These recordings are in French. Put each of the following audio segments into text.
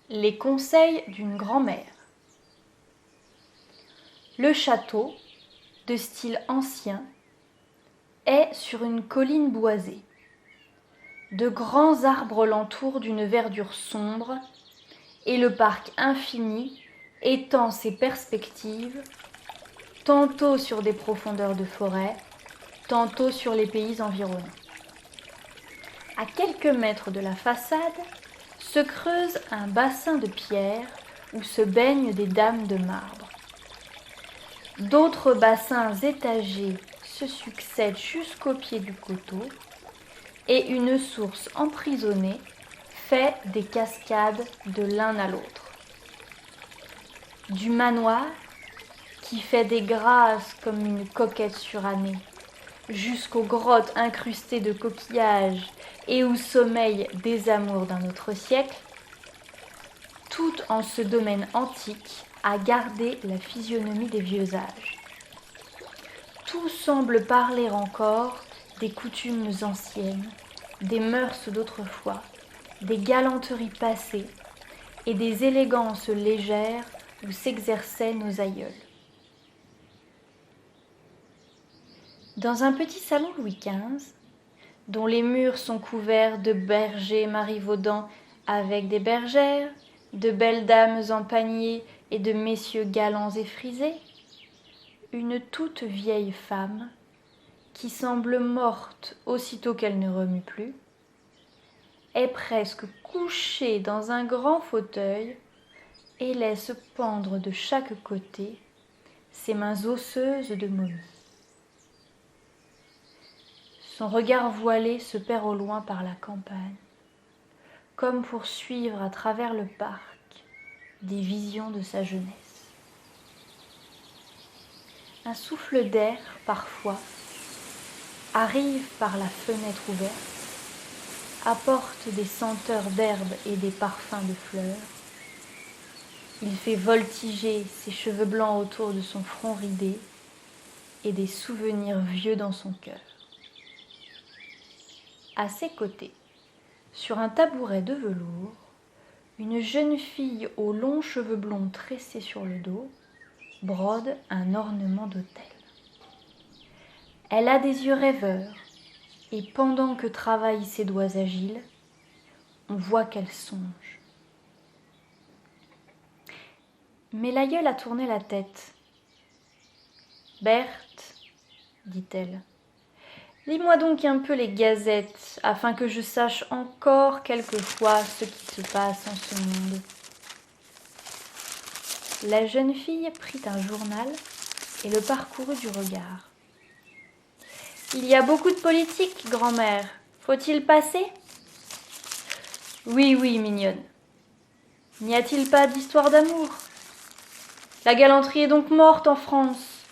Les conseils d'une grand-mère. Le château, de style ancien, est sur une colline boisée. De grands arbres l'entourent d'une verdure sombre et le parc infini étend ses perspectives, tantôt sur des profondeurs de forêt, tantôt sur les pays environnants. À quelques mètres de la façade se creuse un bassin de pierre où se baignent des dames de marbre. D'autres bassins étagés se succèdent jusqu'au pied du coteau et une source emprisonnée fait des cascades de l'un à l'autre. Du manoir, qui fait des grâces comme une coquette surannée, jusqu'aux grottes incrustées de coquillages et où sommeillent des amours d'un autre siècle, tout en ce domaine antique a gardé la physionomie des vieux âges. Tout semble parler encore des coutumes anciennes, des mœurs d'autrefois, des galanteries passées et des élégances légères où s'exerçaient nos aïeuls. Dans un petit salon Louis XV, dont les murs sont couverts de bergers marivaudants avec des bergères, de belles dames en panier et de messieurs galants et frisés, une toute vieille femme, qui semble morte aussitôt qu'elle ne remue plus, est presque couchée dans un grand fauteuil et laisse pendre de chaque côté ses mains osseuses de momie. Son regard voilé se perd au loin par la campagne, comme pour suivre à travers le parc des visions de sa jeunesse. Un souffle d'air, parfois, arrive par la fenêtre ouverte, apporte des senteurs d'herbe et des parfums de fleurs. Il fait voltiger ses cheveux blancs autour de son front ridé et des souvenirs vieux dans son cœur. À ses côtés, sur un tabouret de velours, une jeune fille aux longs cheveux blonds tressés sur le dos brode un ornement d'autel. Elle a des yeux rêveurs et pendant que travaillent ses doigts agiles, on voit qu'elle songe. Mais l'aïeule a tourné la tête. « Berthe, dit-elle, lis-moi donc un peu les gazettes, afin que je sache encore quelquefois ce qui se passe en ce monde. » La jeune fille prit un journal et le parcourut du regard. « Il y a beaucoup de politique, grand-mère. Faut-il passer ? » ?»« Oui, oui, mignonne. N'y a-t-il pas d'histoire d'amour ? La galanterie est donc morte en France,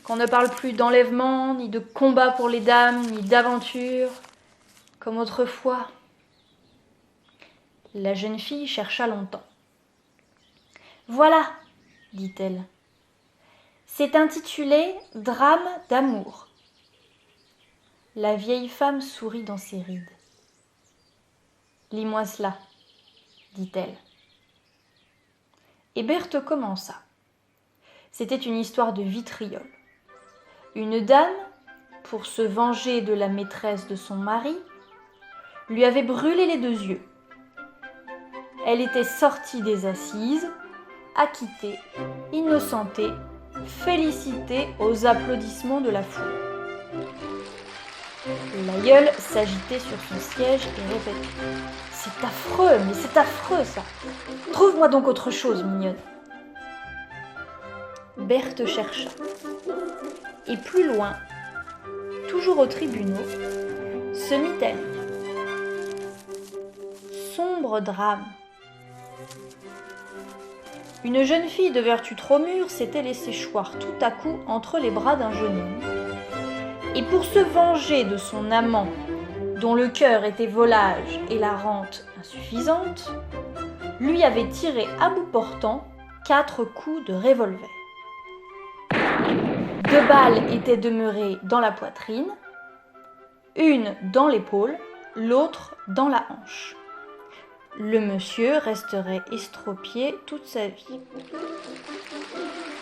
qu'on ne parle plus d'enlèvement, ni de combat pour les dames, ni d'aventure, comme autrefois. » La jeune fille chercha longtemps. « Voilà, dit-elle. C'est intitulé « Drame d'amour ». La vieille femme sourit dans ses rides. « Lis-moi cela, dit-elle. » Et Berthe commença. C'était une histoire de vitriol. Une dame, pour se venger de la maîtresse de son mari, lui avait brûlé les 2 yeux. Elle était sortie des assises, acquittée, innocentée, félicitée aux applaudissements de la foule. L'aïeule s'agitait sur son siège et répétait « C'est affreux, mais c'est affreux ça. Trouve-moi donc autre chose, mignonne. » Berthe chercha. Et plus loin, toujours aux tribunaux, se mit à lire. Sombre drame. Une jeune fille de vertu trop mûre s'était laissée choir tout à coup entre les bras d'un jeune homme, et pour se venger de son amant, dont le cœur était volage et la rente insuffisante, lui avait tiré à bout portant 4 coups de revolver. 2 balles étaient demeurées dans la poitrine, une dans l'épaule, l'autre dans la hanche. le monsieur resterait estropié toute sa vie.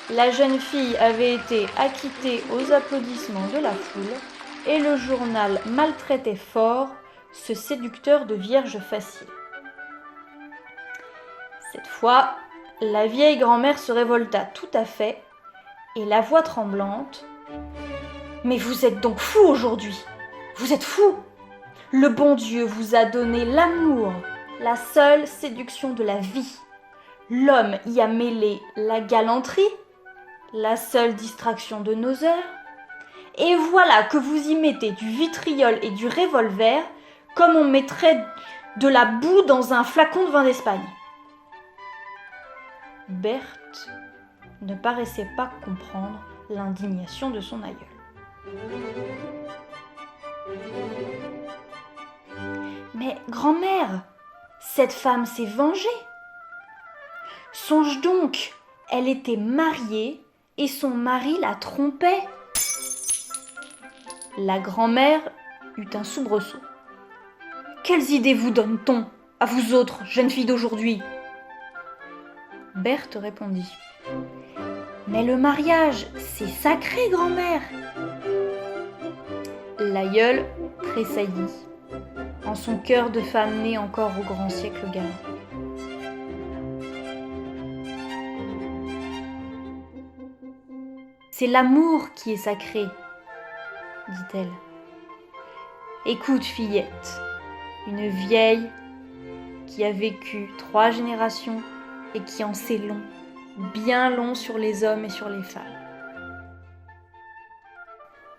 La jeune fille avait été acquittée aux applaudissements de la foule et le journal maltraitait fort ce séducteur de vierge facile. Cette fois, la vieille grand-mère se révolta tout à fait et la voix tremblante: « Mais vous êtes donc fou aujourd'hui! Vous êtes fou! Le bon Dieu vous a donné l'amour, la seule séduction de la vie. L'homme y a mêlé la galanterie, la seule distraction de nos heures. Et voilà que vous y mettez du vitriol et du revolver comme on mettrait de la boue dans un flacon de vin d'Espagne. » Berthe ne paraissait pas comprendre l'indignation de son aïeul. « Mais grand-mère, cette femme s'est vengée. Songe donc, elle était mariée et son mari la trompait. » La grand-mère eut un soubresaut. « Quelles idées vous donne-t-on, à vous autres, jeunes filles d'aujourd'hui ?» Berthe répondit: « Mais le mariage, c'est sacré, grand-mère !» L'aïeule tressaillit, en son cœur de femme née encore au grand siècle galant. « C'est l'amour qui est sacré, » dit-elle. « Écoute, fillette, une vieille qui a vécu 3 générations et qui en sait long, bien long sur les hommes et sur les femmes.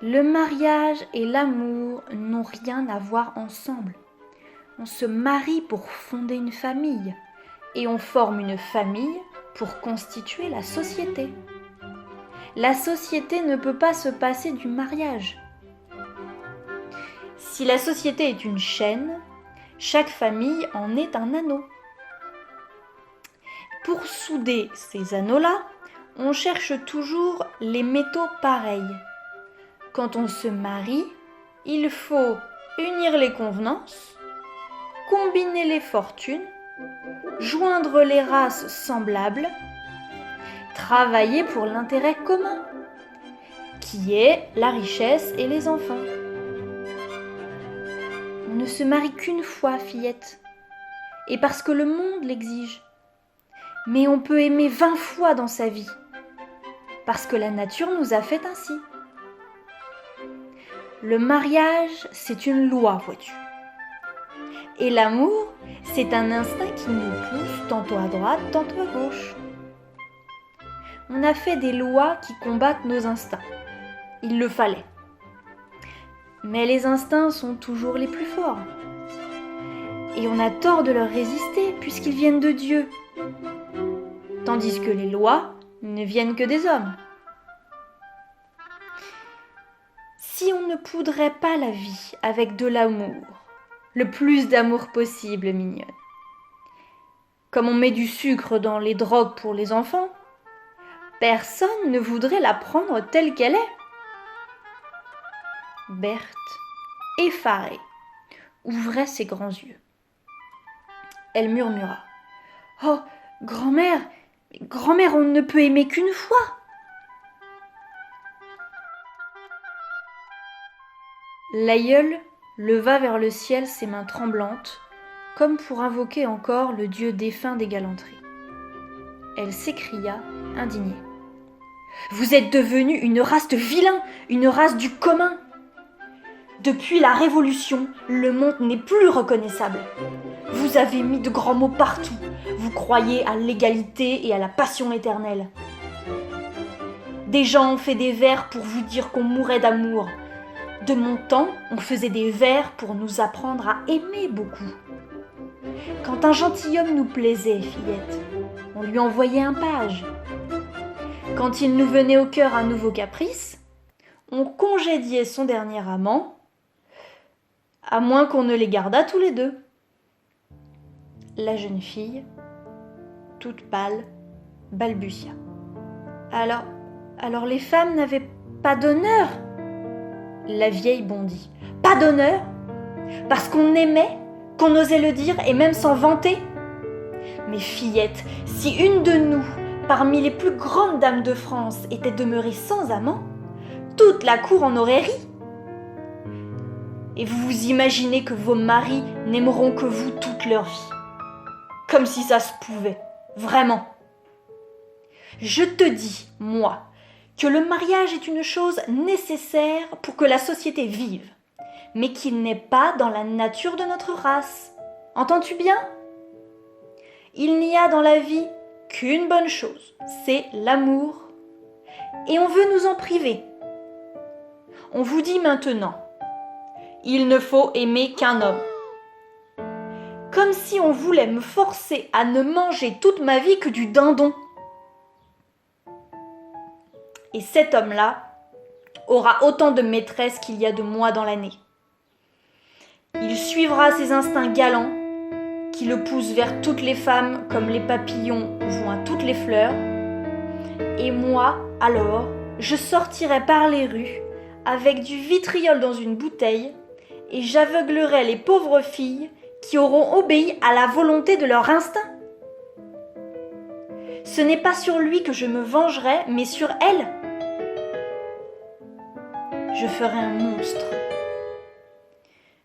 Le mariage et l'amour n'ont rien à voir ensemble. On se marie pour fonder une famille et on forme une famille pour constituer la société. La société ne peut pas se passer du mariage. Si la société est une chaîne, chaque famille en est un anneau. Pour souder ces anneaux-là, on cherche toujours les métaux pareils. Quand on se marie, il faut unir les convenances, combiner les fortunes, joindre les races semblables, travailler pour l'intérêt commun, qui est la richesse et les enfants. On ne se marie qu'une fois, fillette, et parce que le monde l'exige. Mais on peut aimer 20 fois dans sa vie, parce que la nature nous a fait ainsi. Le mariage, c'est une loi, vois-tu. Et l'amour, c'est un instinct qui nous pousse tantôt à droite, tantôt à gauche. On a fait des lois qui combattent nos instincts. Il le fallait. Mais les instincts sont toujours les plus forts. Et on a tort de leur résister puisqu'ils viennent de Dieu. Tandis que les lois ne viennent que des hommes. Si on ne poudrait pas la vie avec de l'amour, le plus d'amour possible, mignonne, comme on met du sucre dans les drogues pour les enfants, personne ne voudrait la prendre telle qu'elle est. Berthe, effarée, ouvrait ses grands yeux. Elle murmura: « Oh, grand-mère, grand-mère, on ne peut aimer qu'une fois !» L'aïeule leva vers le ciel ses mains tremblantes, comme pour invoquer encore le dieu défunt des galanteries. Elle s'écria, indignée: « Vous êtes devenue une race de vilains, une race du commun. Depuis la Révolution, le monde n'est plus reconnaissable. Vous avez mis de grands mots partout. Vous croyez à l'égalité et à la passion éternelle. Des gens ont fait des vers pour vous dire qu'on mourait d'amour. De mon temps, on faisait des vers pour nous apprendre à aimer beaucoup. Quand un gentilhomme nous plaisait, fillette, on lui envoyait un page. Quand il nous venait au cœur un nouveau caprice, on congédiait son dernier amant, à moins qu'on ne les gardât tous les deux. » La jeune fille, toute pâle, balbutia. Alors les femmes n'avaient pas d'honneur ? La vieille bondit. Pas d'honneur ? Parce qu'on aimait ? qu'on osait le dire et même s'en vanter. Mais fillette, si une de nous, parmi les plus grandes dames de France, était demeurée sans amant, toute la cour en aurait ri. Et vous vous imaginez que vos maris n'aimeront que vous toute leur vie. Comme si ça se pouvait, vraiment. Je te dis, moi, que le mariage est une chose nécessaire pour que la société vive, mais qu'il n'est pas dans la nature de notre race. Entends-tu bien ? Il n'y a dans la vie qu'une bonne chose, c'est l'amour. Et on veut nous en priver. On vous dit maintenant, il ne faut aimer qu'un homme. Comme si on voulait me forcer à ne manger toute ma vie que du dindon. Et cet homme-là aura autant de maîtresses qu'il y a de mois dans l'année. Il suivra ses instincts galants qui le poussent vers toutes les femmes comme les papillons vont à toutes les fleurs. Et moi, alors, je sortirai par les rues avec du vitriol dans une bouteille et j'aveuglerai les pauvres filles qui auront obéi à la volonté de leur instinct. Ce n'est pas sur lui que je me vengerai, mais sur elle. Je ferai un monstre.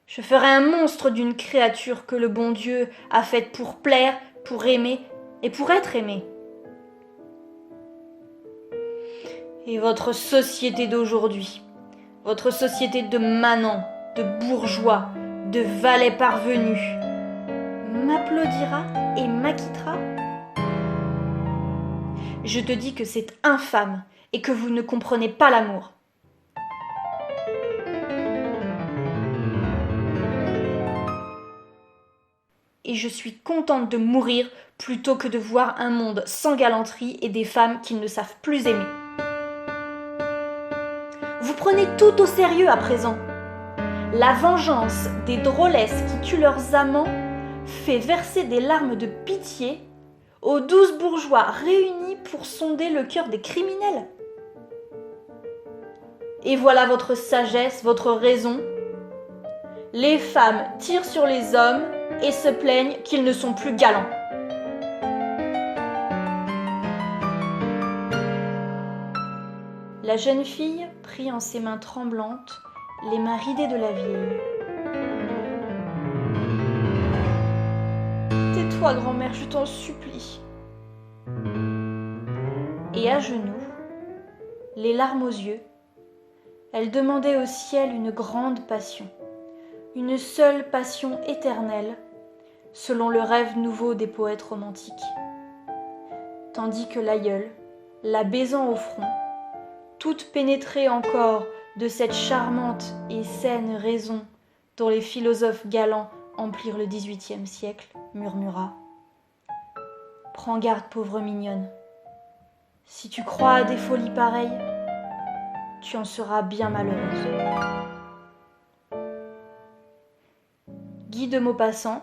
Je ferai un monstre d'une créature que le bon Dieu a faite pour plaire, pour aimer et pour être aimée. Et votre société d'aujourd'hui, votre société de manants, de bourgeois, de valets parvenus, m'applaudira et m'acquittera. Je te dis que c'est infâme et que vous ne comprenez pas l'amour. Et je suis contente de mourir plutôt que de voir un monde sans galanterie et des femmes qui ne savent plus aimer. Vous prenez tout au sérieux à présent. La vengeance des drôlesses qui tuent leurs amants fait verser des larmes de pitié aux 12 bourgeois réunis pour sonder le cœur des criminels. Et voilà votre sagesse, votre raison. Les femmes tirent sur les hommes et se plaignent qu'ils ne sont plus galants. La jeune fille prit en ses mains tremblantes les mains ridées de la vieille. Tais-toi, grand-mère, je t'en supplie. Et à genoux, les larmes aux yeux, elle demandait au ciel une grande passion, une seule passion éternelle, selon le rêve nouveau des poètes romantiques. Tandis que l'aïeule, la baisant au front, toute pénétrée encore de cette charmante et saine raison dont les philosophes galants emplirent le XVIIIe siècle, murmura « Prends garde, pauvre mignonne, si tu crois à des folies pareilles, tu en seras bien malheureuse. » Guy de Maupassant.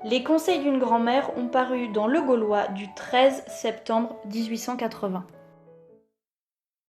Les conseils d'une grand-mère ont paru dans Le Gaulois du 13 septembre 1880.